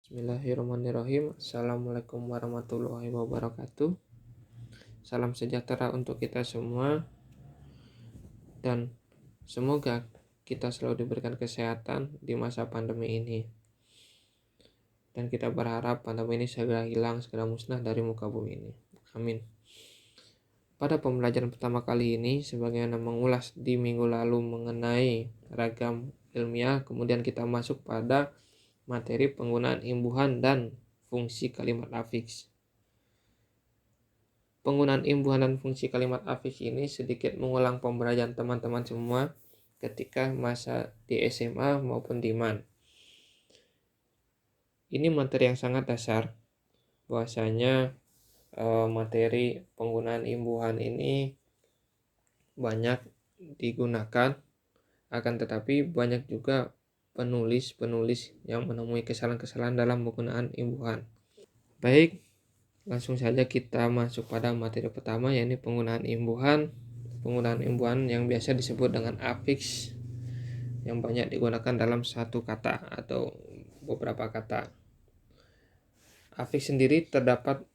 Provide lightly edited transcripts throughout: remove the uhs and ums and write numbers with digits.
Bismillahirrahmanirrahim. Assalamualaikum warahmatullahi wabarakatuh. Salam sejahtera untuk kita semua, dan semoga kita selalu diberikan kesehatan di masa pandemi ini. Dan kita berharap pandemi ini segera hilang, segera musnah dari muka bumi ini. Amin. Pada pembelajaran pertama kali ini, sebagaimana mengulas di minggu lalu mengenai ragam ilmiah, kemudian kita masuk pada materi penggunaan imbuhan dan fungsi kalimat afiks. Penggunaan imbuhan dan fungsi kalimat afiks ini sedikit mengulang pembelajaran teman-teman semua ketika masa di SMA maupun di MAN. Ini materi yang sangat dasar, bahwasanya materi penggunaan imbuhan ini banyak digunakan, akan tetapi banyak juga penulis yang menemui kesalahan-kesalahan dalam penggunaan imbuhan. Baik, langsung saja kita masuk pada materi pertama, yaitu penggunaan imbuhan. Penggunaan imbuhan yang biasa disebut dengan afiks, yang banyak digunakan dalam satu kata atau beberapa kata. Afiks sendiri terdapat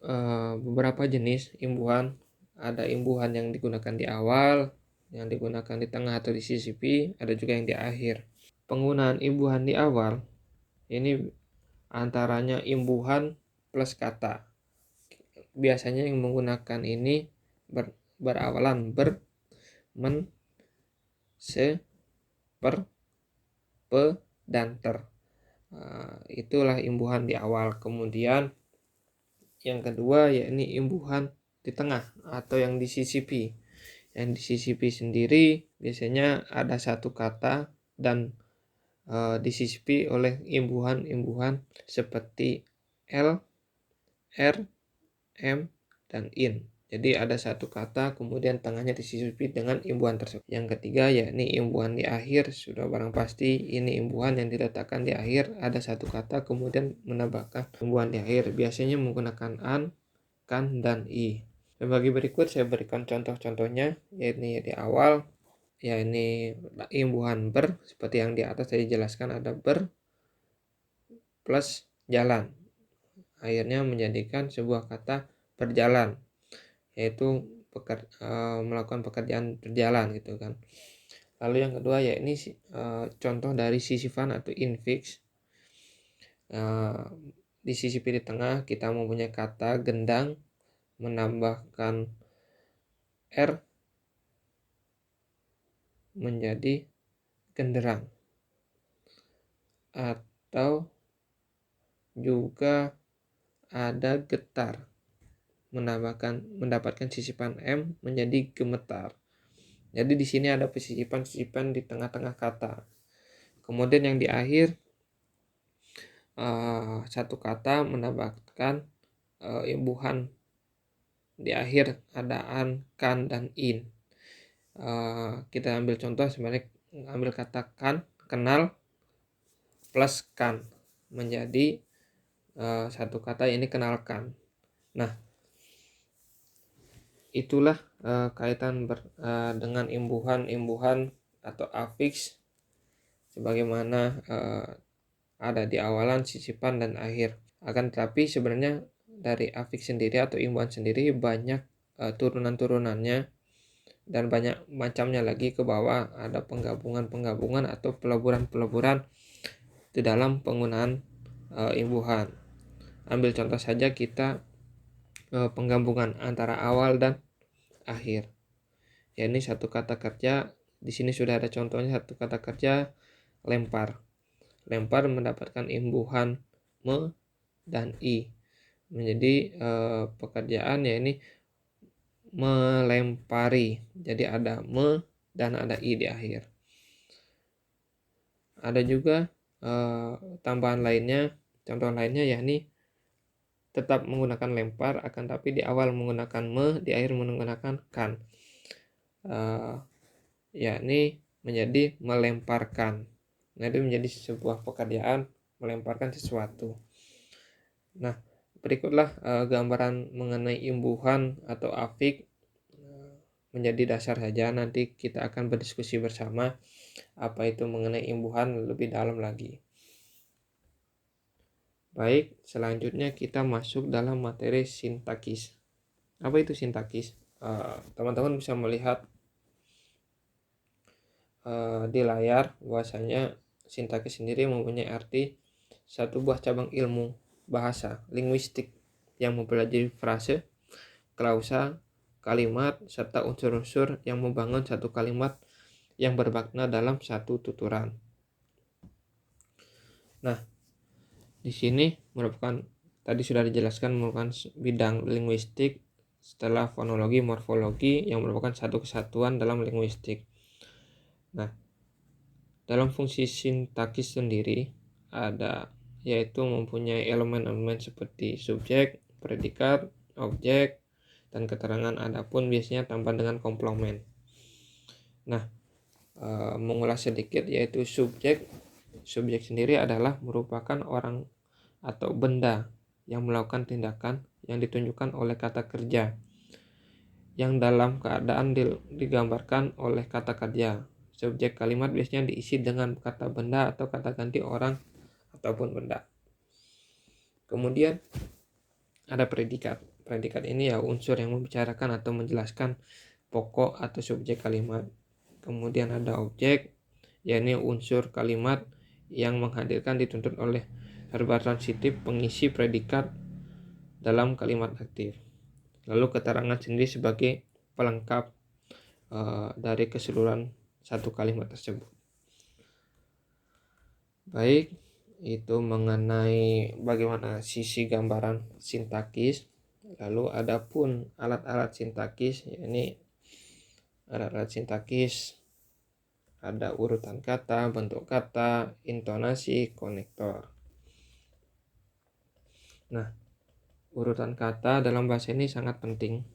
beberapa jenis imbuhan. Ada imbuhan yang digunakan di awal, yang digunakan di tengah atau di sisipi, ada juga yang di akhir. Penggunaan imbuhan di awal ini antaranya imbuhan plus kata. Biasanya yang menggunakan ini berawalan ber, men, se, per, pe, dan ter. Itulah imbuhan di awal. Kemudian yang kedua yakni imbuhan di tengah atau yang disisipi. Yang disisipi sendiri biasanya ada satu kata dan disisipi oleh imbuhan-imbuhan seperti L, R, M, dan in. Jadi ada satu kata kemudian tengahnya disisipi dengan imbuhan tersebut. Yang ketiga yakni imbuhan di akhir. Sudah barang pasti ini imbuhan yang diletakkan di akhir, ada satu kata kemudian menambahkan imbuhan di akhir. Biasanya menggunakan an, kan, dan i. Sebagai berikut saya berikan contoh-contohnya, yakni di awal yakni imbuhan ber, seperti yang di atas saya jelaskan, ada ber plus jalan. Akhirnya menjadikan sebuah kata berjalan, yaitu melakukan pekerjaan berjalan gitu kan. Lalu yang kedua yakni contoh dari sisifan atau infiks. Di sisi di tengah kita mempunyai kata gendang, menambahkan r menjadi genderang, atau juga ada getar, mendapatkan sisipan m menjadi gemetar. Jadi di sini ada sisipan di tengah-tengah kata. Kemudian yang di akhir satu kata mendapatkan imbuhan di akhir, ada an, kan, dan in. Kita ambil contoh, sebenarnya ambil kata kan, kenal plus kan menjadi satu kata ini kenalkan. Nah, itulah kaitan dengan imbuhan atau afiks sebagaimana ada di awalan, sisipan, dan akhir. Akan tetapi sebenarnya dari afiks sendiri atau imbuhan sendiri banyak turunan-turunannya dan banyak macamnya lagi ke bawah. Ada penggabungan atau peleburan di dalam penggunaan imbuhan. Ambil contoh saja kita penggabungan antara awal dan akhir. Ya, ini satu kata kerja. Di sini sudah ada contohnya, satu kata kerja lempar. Lempar mendapatkan imbuhan me dan i menjadi pekerjaan ya ini melempari. Jadi ada me dan ada i di akhir. Ada juga tambahan lainnya, contoh lainnya yakni tetap menggunakan lempar, akan tapi di awal menggunakan me, di akhir menggunakan kan. Yakni menjadi melemparkan. Nah, itu menjadi sebuah pekerjaan melemparkan sesuatu. Nah, berikutlah gambaran mengenai imbuhan atau afik menjadi dasar saja. Nanti kita akan berdiskusi bersama apa itu mengenai imbuhan lebih dalam lagi. Baik, selanjutnya kita masuk dalam materi sintaksis. Apa itu sintaksis? Teman-teman bisa melihat di layar bahwasanya sintaksis sendiri mempunyai arti satu buah cabang ilmu bahasa linguistik yang mempelajari frase, klausa, kalimat, serta unsur-unsur yang membangun satu kalimat yang bermakna dalam satu tuturan. Nah, di sini merupakan tadi sudah dijelaskan merupakan bidang linguistik setelah fonologi, morfologi yang merupakan satu kesatuan dalam linguistik. Nah, dalam fungsi sintaksis sendiri ada yaitu mempunyai elemen-elemen seperti subjek, predikat, objek, dan keterangan, adapun biasanya tambah dengan komplement. Nah, mengulas sedikit yaitu subjek. Subjek sendiri adalah merupakan orang atau benda yang melakukan tindakan yang ditunjukkan oleh kata kerja yang dalam keadaan digambarkan oleh kata kerja. Subjek kalimat biasanya diisi dengan kata benda atau kata ganti orang ataupun benda. Kemudian ada predikat. Predikat ini ya unsur yang membicarakan atau menjelaskan pokok atau subjek kalimat. Kemudian ada objek, yakni unsur kalimat yang menghadirkan dituntut oleh verba transitif pengisi predikat dalam kalimat aktif. Lalu keterangan sendiri sebagai pelengkap dari keseluruhan satu kalimat tersebut. Baik, itu mengenai bagaimana sisi gambaran sintaksis. Lalu adapun alat-alat sintaksis, yakni alat-alat sintaksis ada urutan kata, bentuk kata, intonasi, konektor. Nah, urutan kata dalam bahasa ini sangat penting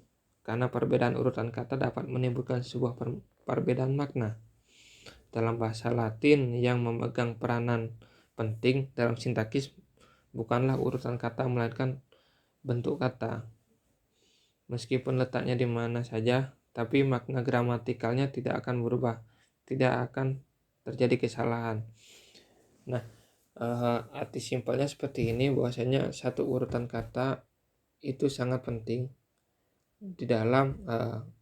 karena perbedaan urutan kata dapat menimbulkan sebuah perbedaan makna. Dalam bahasa Latin yang memegang peranan penting dalam sintaksis bukanlah urutan kata melainkan bentuk kata. Meskipun letaknya di mana saja, tapi makna gramatikalnya tidak akan berubah, tidak akan terjadi kesalahan. Nah, arti simpelnya seperti ini, bahwasanya satu urutan kata itu sangat penting di dalam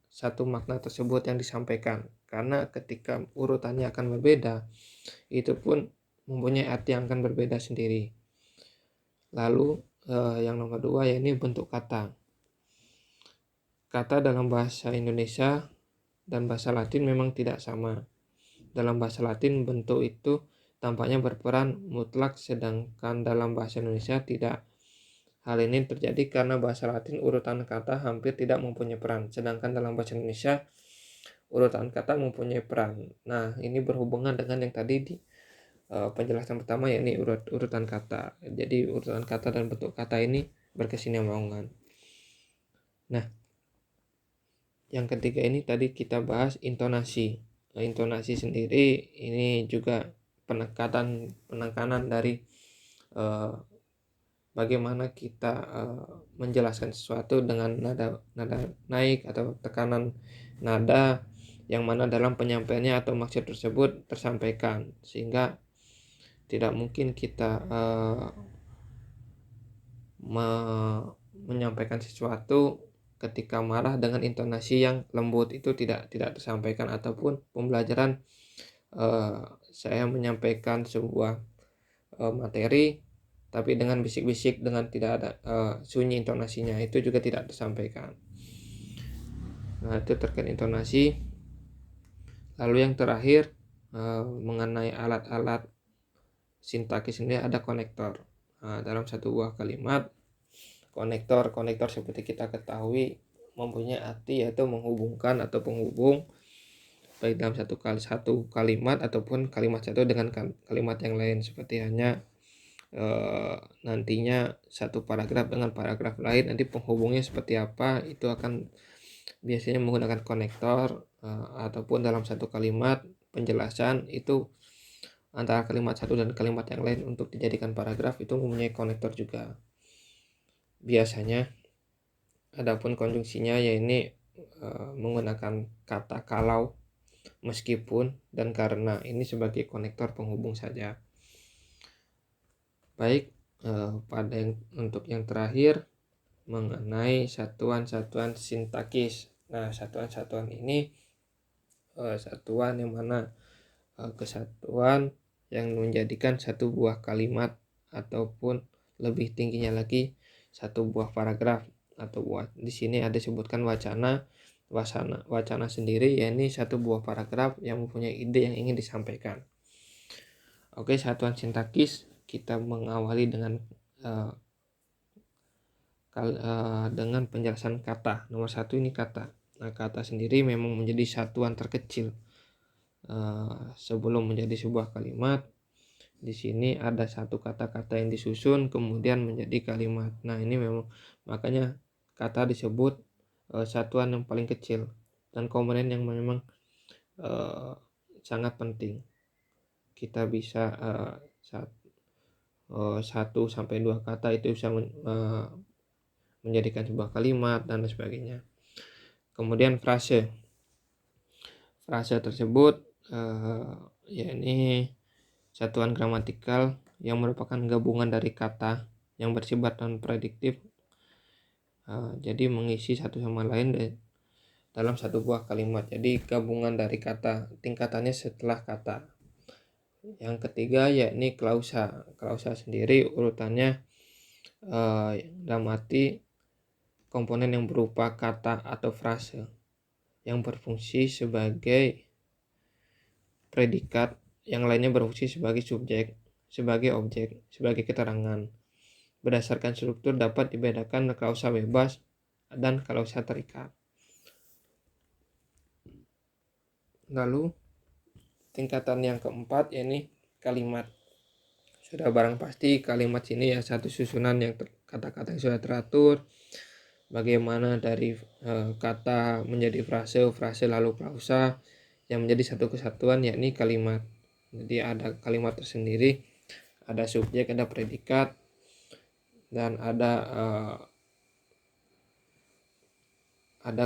satu makna tersebut yang disampaikan, karena ketika urutannya akan berbeda, itu pun mempunyai arti yang akan berbeda sendiri. Lalu yang nomor 2 yakni bentuk kata. Kata dalam bahasa Indonesia dan bahasa Latin memang tidak sama. Dalam bahasa Latin bentuk itu tampaknya berperan mutlak, sedangkan dalam bahasa Indonesia tidak. Hal ini terjadi karena bahasa Latin urutan kata hampir tidak mempunyai peran, sedangkan dalam bahasa Indonesia urutan kata mempunyai peran. Nah, ini berhubungan dengan yang tadi di penjelasan pertama, yakni urutan kata. Jadi urutan kata dan bentuk kata ini berkesinambungan. Nah, yang ketiga ini tadi kita bahas intonasi. Nah, intonasi sendiri ini juga penekanan dari bagaimana kita menjelaskan sesuatu dengan nada naik atau tekanan nada yang mana dalam penyampaiannya atau maksud tersebut tersampaikan, sehingga tidak mungkin kita menyampaikan sesuatu ketika marah dengan intonasi yang lembut, itu tidak tersampaikan. Ataupun pembelajaran saya menyampaikan sebuah materi tapi dengan bisik-bisik, dengan tidak ada sunyi intonasinya, itu juga tidak tersampaikan. Nah, itu terkait intonasi. Lalu yang terakhir mengenai alat-alat sintaksis ini ada konektor. Nah, dalam satu buah kalimat, konektor seperti kita ketahui mempunyai arti yaitu menghubungkan atau penghubung baik dalam satu kalimat ataupun kalimat satu dengan kalimat yang lain, seperti hanya nantinya satu paragraf dengan paragraf lain, nanti penghubungnya seperti apa, itu akan biasanya menggunakan konektor. Ataupun dalam satu kalimat penjelasan itu antara kalimat satu dan kalimat yang lain untuk dijadikan paragraf, itu mempunyai konektor juga biasanya. Adapun konjungsinya ya ini menggunakan kata kalau, meskipun, dan karena, ini sebagai konektor penghubung saja. Baik, Untuk yang terakhir mengenai satuan-satuan sintaksis. Nah, satuan-satuan ini satuan yang mana kesatuan yang menjadikan satu buah kalimat ataupun lebih tingginya lagi satu buah paragraf atau di sini ada disebutkan wacana. Wacana sendiri yakni satu buah paragraf yang mempunyai ide yang ingin disampaikan. Oke, satuan sintaksis kita mengawali dengan dengan penjelasan kata. Nomor satu ini kata. Nah, kata sendiri memang menjadi satuan terkecil sebelum menjadi sebuah kalimat. Di sini ada satu kata-kata yang disusun kemudian menjadi kalimat. Nah, ini memang makanya kata disebut satuan yang paling kecil dan komponen yang memang sangat penting. Kita bisa 1 sampai 2 kata itu bisa menjadikan sebuah kalimat dan sebagainya. Kemudian frase tersebut yakni satuan gramatikal yang merupakan gabungan dari kata yang bersifat non prediktif, jadi mengisi satu sama lain dalam satu buah kalimat. Jadi gabungan dari kata, tingkatannya setelah kata. Yang ketiga yakni klausa. Klausa sendiri urutannya dalam arti komponen yang berupa kata atau frase yang berfungsi sebagai predikat, yang lainnya berfungsi sebagai subjek, sebagai objek, sebagai keterangan. Berdasarkan struktur dapat dibedakan klausa bebas dan klausa terikat. Lalu tingkatan yang keempat yakni kalimat. Sudah barang pasti kalimat sini ya satu susunan yang kata-kata yang sudah teratur. Bagaimana dari kata menjadi frase lalu klausa yang menjadi satu kesatuan yakni kalimat. Jadi ada kalimat tersendiri, ada subjek, ada predikat, dan ada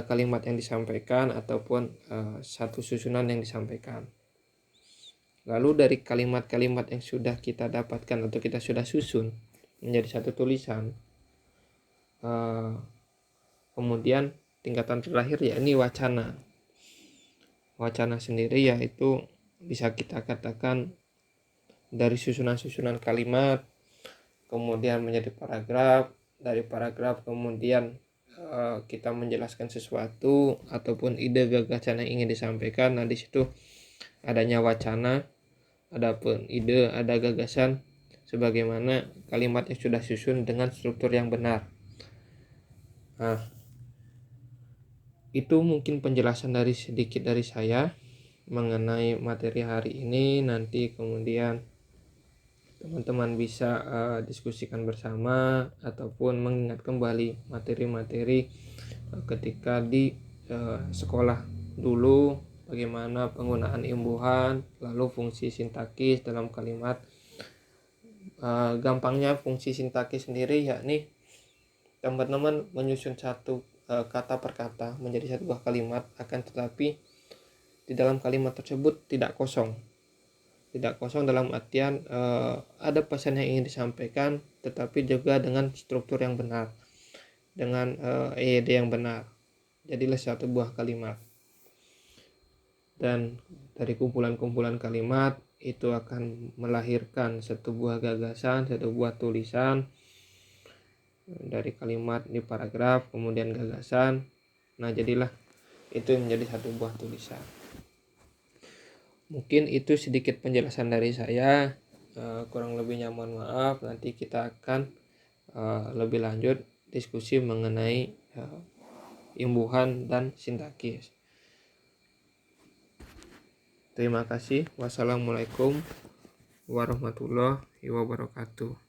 kalimat yang disampaikan ataupun satu susunan yang disampaikan. Lalu dari kalimat-kalimat yang sudah kita dapatkan atau kita sudah susun menjadi satu tulisan, kemudian tingkatan terakhir yakni wacana. Wacana sendiri yaitu bisa kita katakan dari susunan-susunan kalimat kemudian menjadi paragraf, dari paragraf kemudian kita menjelaskan sesuatu ataupun ide gagasan yang ingin disampaikan. Nah, di situ adanya wacana, adapun ide, ada gagasan sebagaimana kalimat yang sudah susun dengan struktur yang benar. Nah, itu mungkin penjelasan sedikit dari saya mengenai materi hari ini. Nanti kemudian teman-teman bisa diskusikan bersama ataupun mengingat kembali materi-materi ketika di sekolah dulu, bagaimana penggunaan imbuhan, lalu fungsi sintaksis dalam kalimat. Gampangnya fungsi sintaksis sendiri yakni teman-teman menyusun satu kata per kata menjadi satu buah kalimat, akan tetapi di dalam kalimat tersebut tidak kosong dalam artian ada pesan yang ingin disampaikan tetapi juga dengan struktur yang benar, dengan EYD yang benar, jadilah satu buah kalimat. Dan dari kumpulan-kumpulan kalimat itu akan melahirkan satu buah gagasan, satu buah tulisan. Dari kalimat di paragraf kemudian gagasan, nah jadilah itu yang menjadi satu buah tulisan. Mungkin itu sedikit penjelasan dari saya, kurang lebihnya mohon maaf. Nanti kita akan lebih lanjut diskusi mengenai imbuhan dan sintaksis. Terima kasih. Wassalamualaikum warahmatullahi wabarakatuh.